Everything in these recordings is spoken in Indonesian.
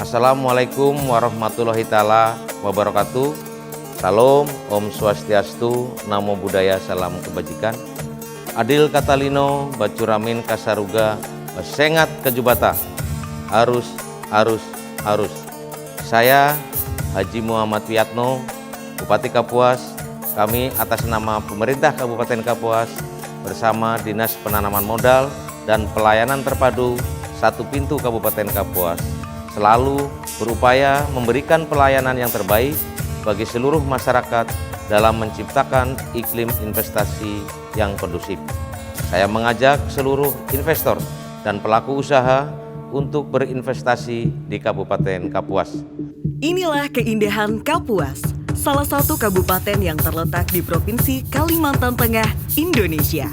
Assalamualaikum warahmatullahi ta'ala wabarakatuh. Salam, Om Swastiastu, Namo Buddhaya, Salam Kebajikan. Adil Katalino, Bacuramin Kasaruga, Basengat Kejubata. Arus. Saya Haji Muhammad Wiyatno, Bupati Kapuas. Kami atas nama pemerintah Kabupaten Kapuas bersama Dinas Penanaman Modal dan Pelayanan Terpadu Satu Pintu Kabupaten Kapuas selalu berupaya memberikan pelayanan yang terbaik bagi seluruh masyarakat dalam menciptakan iklim investasi yang kondusif. Saya mengajak seluruh investor dan pelaku usaha untuk berinvestasi di Kabupaten Kapuas. Inilah keindahan Kapuas, salah satu kabupaten yang terletak di Provinsi Kalimantan Tengah, Indonesia.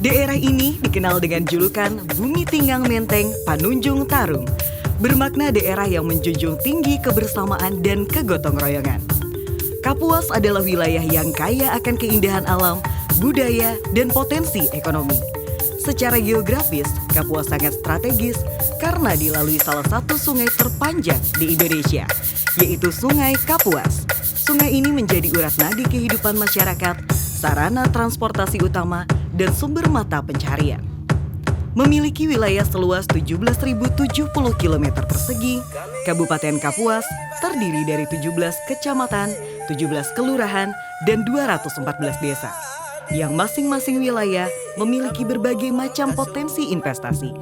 Daerah ini dikenal dengan julukan Bumi Tinggang Menteng Panunjung Tarung, bermakna daerah yang menjunjung tinggi kebersamaan dan kegotong royongan. Kapuas adalah wilayah yang kaya akan keindahan alam, budaya, dan potensi ekonomi. Secara geografis, Kapuas sangat strategis karena dilalui salah satu sungai terpanjang di Indonesia, yaitu Sungai Kapuas. Sungai ini menjadi urat nadi kehidupan masyarakat, sarana transportasi utama, dan sumber mata pencaharian. Memiliki wilayah seluas 17.070 km persegi, Kabupaten Kapuas terdiri dari 17 kecamatan, 17 kelurahan, dan 214 desa, yang masing-masing wilayah memiliki berbagai macam potensi investasi.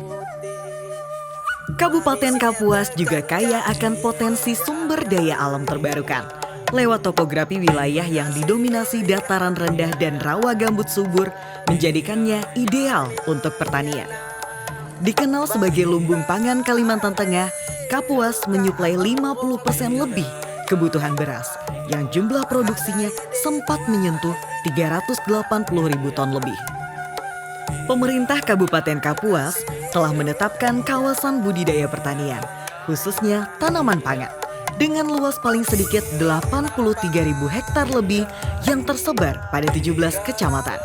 Kabupaten Kapuas juga kaya akan potensi sumber daya alam terbarukan, lewat topografi wilayah yang didominasi dataran rendah dan rawa gambut subur menjadikannya ideal untuk pertanian. Dikenal sebagai lumbung pangan Kalimantan Tengah, Kapuas menyuplai 50% lebih kebutuhan beras yang jumlah produksinya sempat menyentuh 380.000 ton lebih. Pemerintah Kabupaten Kapuas telah menetapkan kawasan budidaya pertanian, khususnya tanaman pangan, dengan luas paling sedikit 83.000 hektar lebih yang tersebar pada 17 kecamatan.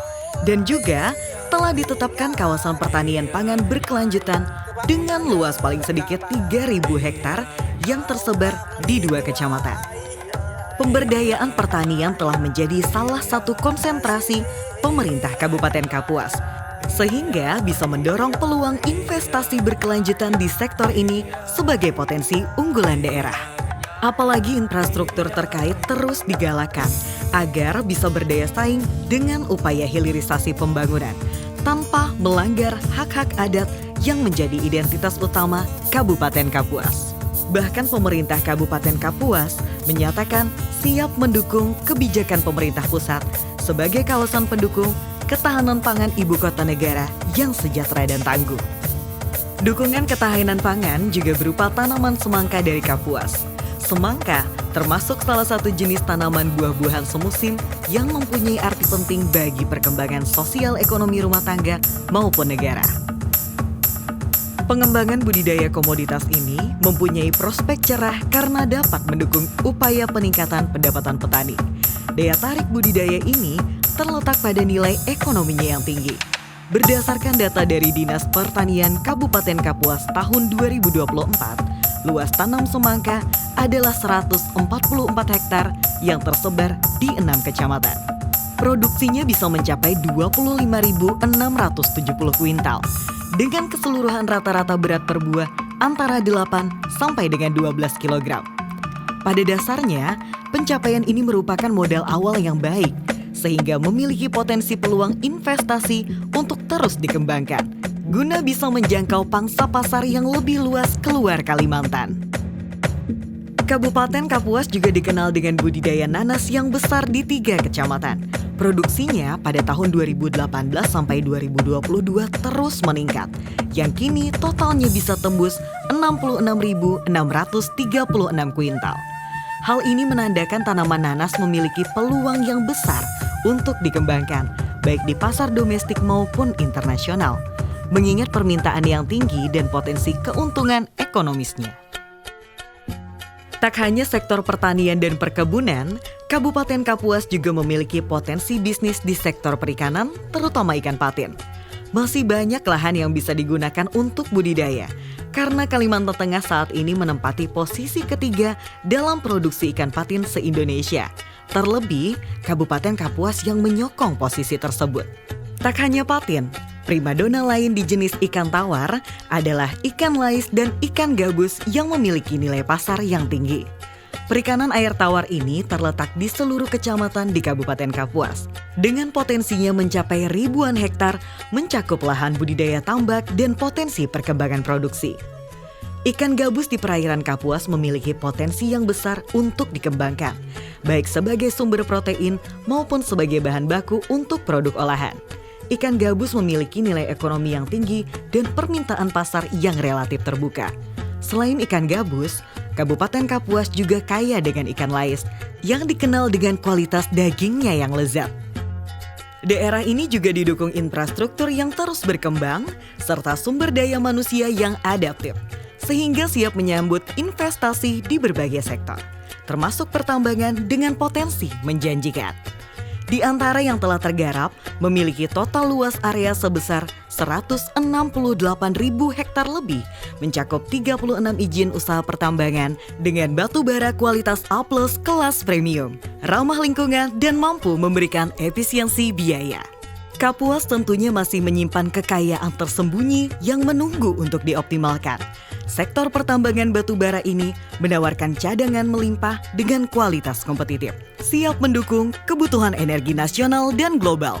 Dan juga telah ditetapkan kawasan pertanian pangan berkelanjutan dengan luas paling sedikit 3.000 hektar yang tersebar di 2 kecamatan. Pemberdayaan pertanian telah menjadi salah satu konsentrasi pemerintah Kabupaten Kapuas, sehingga bisa mendorong peluang investasi berkelanjutan di sektor ini sebagai potensi unggulan daerah. Apalagi infrastruktur terkait terus digalakan agar bisa berdaya saing dengan upaya hilirisasi pembangunan tanpa melanggar hak-hak adat yang menjadi identitas utama Kabupaten Kapuas. Bahkan pemerintah Kabupaten Kapuas menyatakan siap mendukung kebijakan pemerintah pusat sebagai kawasan pendukung ketahanan pangan ibu kota negara yang sejahtera dan tangguh. Dukungan ketahanan pangan juga berupa tanaman semangka dari Kapuas. Semangka termasuk salah satu jenis tanaman buah-buahan semusim yang mempunyai arti penting bagi perkembangan sosial ekonomi rumah tangga maupun negara. Pengembangan budidaya komoditas ini mempunyai prospek cerah karena dapat mendukung upaya peningkatan pendapatan petani. Daya tarik budidaya ini terletak pada nilai ekonominya yang tinggi. Berdasarkan data dari Dinas Pertanian Kabupaten Kapuas tahun 2024, luas tanam semangka adalah 144 hektar yang tersebar di 6 kecamatan. Produksinya bisa mencapai 25.670 kuintal dengan keseluruhan rata-rata berat per buah antara 8 sampai dengan 12 kg. Pada dasarnya, pencapaian ini merupakan modal awal yang baik sehingga memiliki potensi peluang investasi untuk terus dikembangkan guna bisa menjangkau pangsa pasar yang lebih luas keluar Kalimantan. Kabupaten Kapuas juga dikenal dengan budidaya nanas yang besar di 3 kecamatan. Produksinya pada tahun 2018 sampai 2022 terus meningkat, yang kini totalnya bisa tembus 66.636 kuintal. Hal ini menandakan tanaman nanas memiliki peluang yang besar untuk dikembangkan, baik di pasar domestik maupun internasional, mengingat permintaan yang tinggi dan potensi keuntungan ekonomisnya. Tak hanya sektor pertanian dan perkebunan, Kabupaten Kapuas juga memiliki potensi bisnis di sektor perikanan, terutama ikan patin. Masih banyak lahan yang bisa digunakan untuk budidaya, karena Kalimantan Tengah saat ini menempati posisi ketiga dalam produksi ikan patin se-Indonesia. Terlebih, Kabupaten Kapuas yang menyokong posisi tersebut. Tak hanya patin, primadona lain di jenis ikan tawar adalah ikan lais dan ikan gabus yang memiliki nilai pasar yang tinggi. Perikanan air tawar ini terletak di seluruh kecamatan di Kabupaten Kapuas. Dengan potensinya mencapai ribuan hektar, mencakup lahan budidaya tambak dan potensi perkembangan produksi. Ikan gabus di perairan Kapuas memiliki potensi yang besar untuk dikembangkan, baik sebagai sumber protein maupun sebagai bahan baku untuk produk olahan. Ikan gabus memiliki nilai ekonomi yang tinggi dan permintaan pasar yang relatif terbuka. Selain ikan gabus, Kabupaten Kapuas juga kaya dengan ikan lais yang dikenal dengan kualitas dagingnya yang lezat. Daerah ini juga didukung infrastruktur yang terus berkembang serta sumber daya manusia yang adaptif, sehingga siap menyambut investasi di berbagai sektor, termasuk pertambangan dengan potensi menjanjikan. Di antara yang telah tergarap, memiliki total luas area sebesar 168.000 hektar lebih, mencakup 36 izin usaha pertambangan dengan batu bara kualitas A+ kelas premium, ramah lingkungan dan mampu memberikan efisiensi biaya. Kapuas tentunya masih menyimpan kekayaan tersembunyi yang menunggu untuk dioptimalkan. Sektor pertambangan batu bara ini menawarkan cadangan melimpah dengan kualitas kompetitif, siap mendukung kebutuhan energi nasional dan global.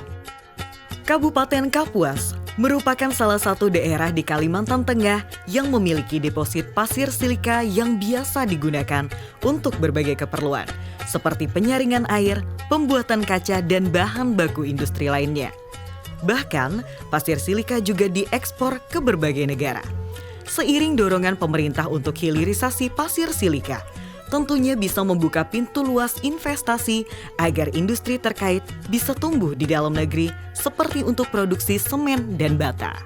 Kabupaten Kapuas merupakan salah satu daerah di Kalimantan Tengah yang memiliki deposit pasir silika yang biasa digunakan untuk berbagai keperluan, seperti penyaringan air, pembuatan kaca, dan bahan baku industri lainnya. Bahkan, pasir silika juga diekspor ke berbagai negara. Seiring dorongan pemerintah untuk hilirisasi pasir silika, tentunya bisa membuka pintu luas investasi agar industri terkait bisa tumbuh di dalam negeri seperti untuk produksi semen dan bata.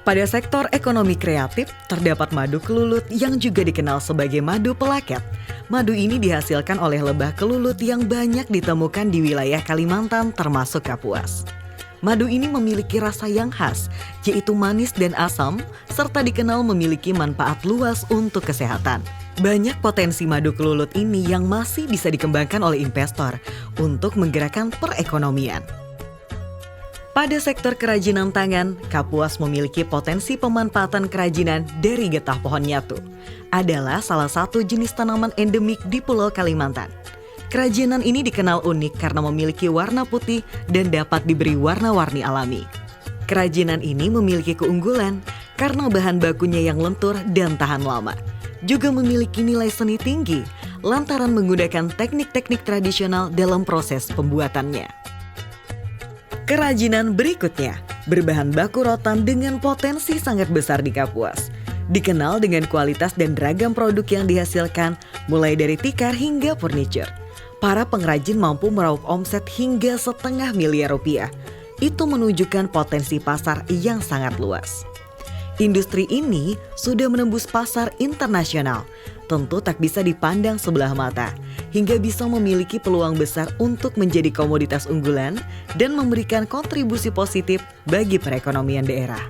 Pada sektor ekonomi kreatif, terdapat madu kelulut yang juga dikenal sebagai madu pelaket. Madu ini dihasilkan oleh lebah kelulut yang banyak ditemukan di wilayah Kalimantan termasuk Kapuas. Madu ini memiliki rasa yang khas, yaitu manis dan asam, serta dikenal memiliki manfaat luas untuk kesehatan. Banyak potensi madu kelulut ini yang masih bisa dikembangkan oleh investor untuk menggerakkan perekonomian. Pada sektor kerajinan tangan, Kapuas memiliki potensi pemanfaatan kerajinan dari getah pohon nyatu. Adalah salah satu jenis tanaman endemik di Pulau Kalimantan. Kerajinan ini dikenal unik karena memiliki warna putih dan dapat diberi warna-warni alami. Kerajinan ini memiliki keunggulan karena bahan bakunya yang lentur dan tahan lama. Juga memiliki nilai seni tinggi lantaran menggunakan teknik-teknik tradisional dalam proses pembuatannya. Kerajinan berikutnya berbahan baku rotan dengan potensi sangat besar di Kapuas. Dikenal dengan kualitas dan ragam produk yang dihasilkan mulai dari tikar hingga furniture. Para pengrajin mampu meraup omset hingga $500 miliar. Itu menunjukkan potensi pasar yang sangat luas. Industri ini sudah menembus pasar internasional, tentu tak bisa dipandang sebelah mata, hingga bisa memiliki peluang besar untuk menjadi komoditas unggulan dan memberikan kontribusi positif bagi perekonomian daerah.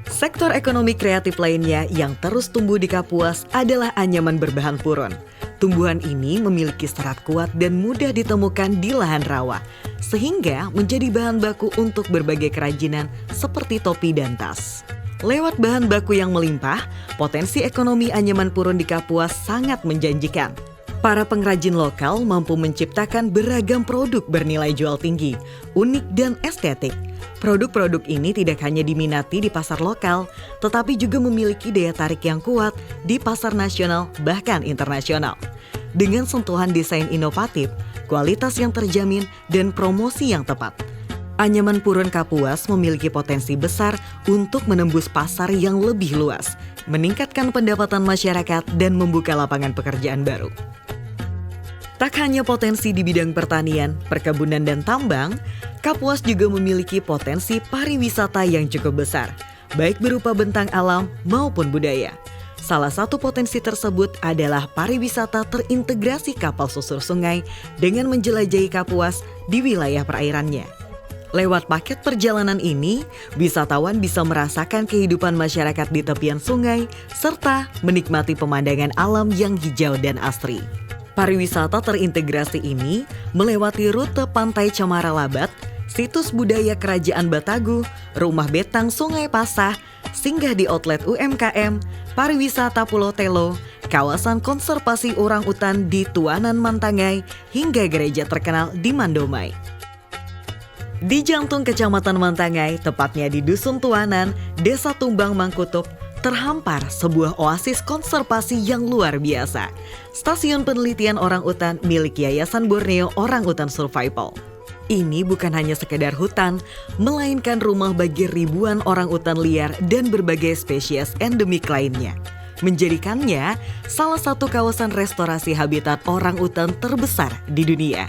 Sektor ekonomi kreatif lainnya yang terus tumbuh di Kapuas adalah anyaman berbahan puron. Tumbuhan ini memiliki serat kuat dan mudah ditemukan di lahan rawa, sehingga menjadi bahan baku untuk berbagai kerajinan seperti topi dan tas. Lewat bahan baku yang melimpah, potensi ekonomi anyaman puron di Kapuas sangat menjanjikan. Para pengrajin lokal mampu menciptakan beragam produk bernilai jual tinggi, unik dan estetik. Produk-produk ini tidak hanya diminati di pasar lokal, tetapi juga memiliki daya tarik yang kuat di pasar nasional bahkan internasional. Dengan sentuhan desain inovatif, kualitas yang terjamin, dan promosi yang tepat, anyaman puron Kapuas memiliki potensi besar untuk menembus pasar yang lebih luas, meningkatkan pendapatan masyarakat, dan membuka lapangan pekerjaan baru. Tak hanya potensi di bidang pertanian, perkebunan, dan tambang, Kapuas juga memiliki potensi pariwisata yang cukup besar, baik berupa bentang alam maupun budaya. Salah satu potensi tersebut adalah pariwisata terintegrasi kapal susur sungai dengan menjelajahi Kapuas di wilayah perairannya. Lewat paket perjalanan ini, wisatawan bisa merasakan kehidupan masyarakat di tepian sungai serta menikmati pemandangan alam yang hijau dan asri. Pariwisata terintegrasi ini melewati rute Pantai Cemara Labat, situs budaya Kerajaan Batagu, Rumah Betang Sungai Pasah, singgah di outlet UMKM, pariwisata Pulau Telo, kawasan konservasi orangutan di Tuanan Mantangai, hingga gereja terkenal di Mandomai. Di jantung Kecamatan Mantangai, tepatnya di Dusun Tuanan, Desa Tumbang Mangkutup, terhampar sebuah oasis konservasi yang luar biasa. Stasiun penelitian orangutan milik Yayasan Borneo Orangutan Survival. Ini bukan hanya sekedar hutan, melainkan rumah bagi ribuan orangutan liar dan berbagai spesies endemik lainnya. Menjadikannya salah satu kawasan restorasi habitat orangutan terbesar di dunia.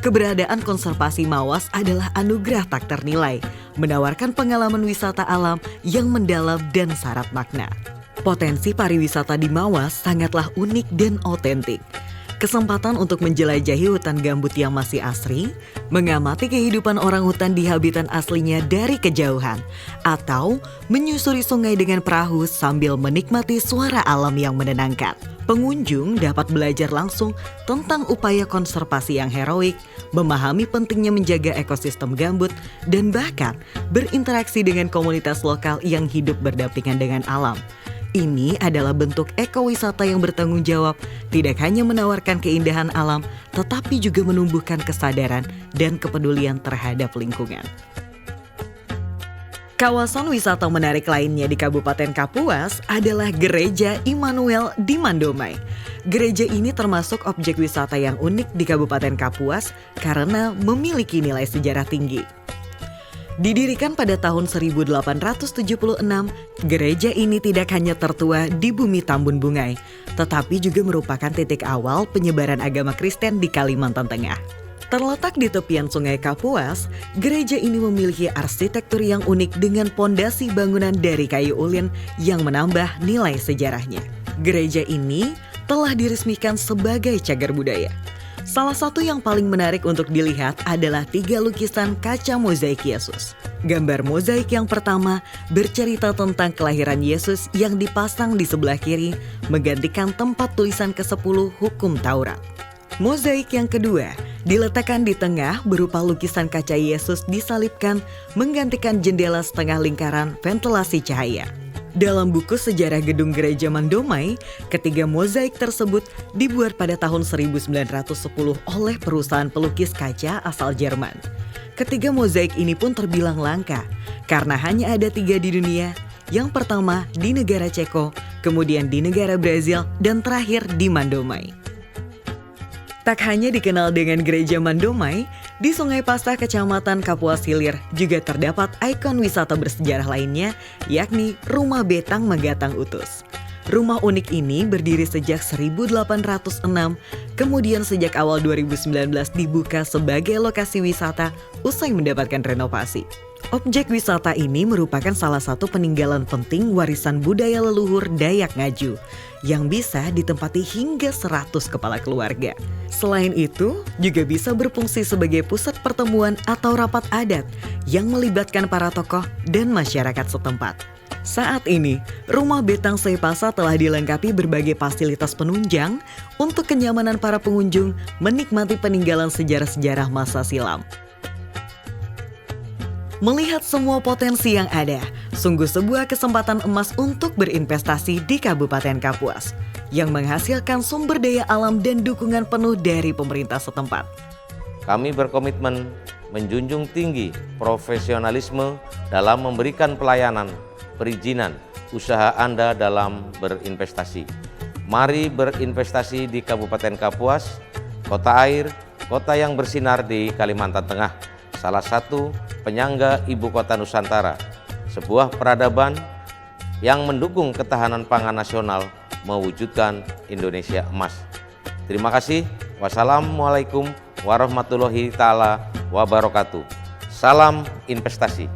Keberadaan konservasi Mawas adalah anugerah tak ternilai, menawarkan pengalaman wisata alam yang mendalam dan syarat makna. Potensi pariwisata di Mawas sangatlah unik dan otentik. Kesempatan untuk menjelajahi hutan gambut yang masih asri, mengamati kehidupan orangutan di habitat aslinya dari kejauhan, atau menyusuri sungai dengan perahu sambil menikmati suara alam yang menenangkan. Pengunjung dapat belajar langsung tentang upaya konservasi yang heroik, memahami pentingnya menjaga ekosistem gambut, dan bahkan berinteraksi dengan komunitas lokal yang hidup berdampingan dengan alam. Ini adalah bentuk ekowisata yang bertanggung jawab, tidak hanya menawarkan keindahan alam, tetapi juga menumbuhkan kesadaran dan kepedulian terhadap lingkungan. Kawasan wisata menarik lainnya di Kabupaten Kapuas adalah Gereja Immanuel di Mandomai. Gereja ini termasuk objek wisata yang unik di Kabupaten Kapuas karena memiliki nilai sejarah tinggi. Didirikan pada tahun 1876, gereja ini tidak hanya tertua di bumi Tambun Bungai, tetapi juga merupakan titik awal penyebaran agama Kristen di Kalimantan Tengah. Terletak di tepian Sungai Kapuas, gereja ini memiliki arsitektur yang unik dengan pondasi bangunan dari kayu ulin yang menambah nilai sejarahnya. Gereja ini telah diresmikan sebagai cagar budaya. Salah satu yang paling menarik untuk dilihat adalah 3 lukisan kaca mozaik Yesus. Gambar mozaik yang pertama bercerita tentang kelahiran Yesus yang dipasang di sebelah kiri, menggantikan tempat tulisan ke-10 hukum Taurat. Mozaik yang kedua diletakkan di tengah berupa lukisan kaca Yesus disalibkan, menggantikan jendela setengah lingkaran ventilasi cahaya. Dalam buku sejarah gedung gereja Mandomai, ketiga mozaik tersebut dibuat pada tahun 1910 oleh perusahaan pelukis kaca asal Jerman. Ketiga mozaik ini pun terbilang langka karena hanya ada 3 di dunia. Yang pertama di negara Ceko, kemudian di negara Brazil, dan terakhir di Mandomai. Tak hanya dikenal dengan gereja Mandomai, di Sungai Pasah Kecamatan Kapuas Hilir juga terdapat ikon wisata bersejarah lainnya, yakni Rumah Betang Menggatang Utus. Rumah unik ini berdiri sejak 1806, kemudian sejak awal 2019 dibuka sebagai lokasi wisata usai mendapatkan renovasi. Objek wisata ini merupakan salah satu peninggalan penting warisan budaya leluhur Dayak Ngaju yang bisa ditempati hingga 100 kepala keluarga. Selain itu, juga bisa berfungsi sebagai pusat pertemuan atau rapat adat yang melibatkan para tokoh dan masyarakat setempat. Saat ini, Rumah Betang Seipasa telah dilengkapi berbagai fasilitas penunjang untuk kenyamanan para pengunjung menikmati peninggalan sejarah-sejarah masa silam. Melihat semua potensi yang ada, sungguh sebuah kesempatan emas untuk berinvestasi di Kabupaten Kapuas yang menghasilkan sumber daya alam dan dukungan penuh dari pemerintah setempat. Kami berkomitmen menjunjung tinggi profesionalisme dalam memberikan pelayanan, perizinan, usaha Anda dalam berinvestasi. Mari berinvestasi di Kabupaten Kapuas, kota air, kota yang bersinar di Kalimantan Tengah, salah satu penyangga ibu kota Nusantara, sebuah peradaban yang mendukung ketahanan pangan nasional mewujudkan Indonesia emas. Terima kasih. Wassalamualaikum warahmatullahi taala wabarakatuh. Salam investasi.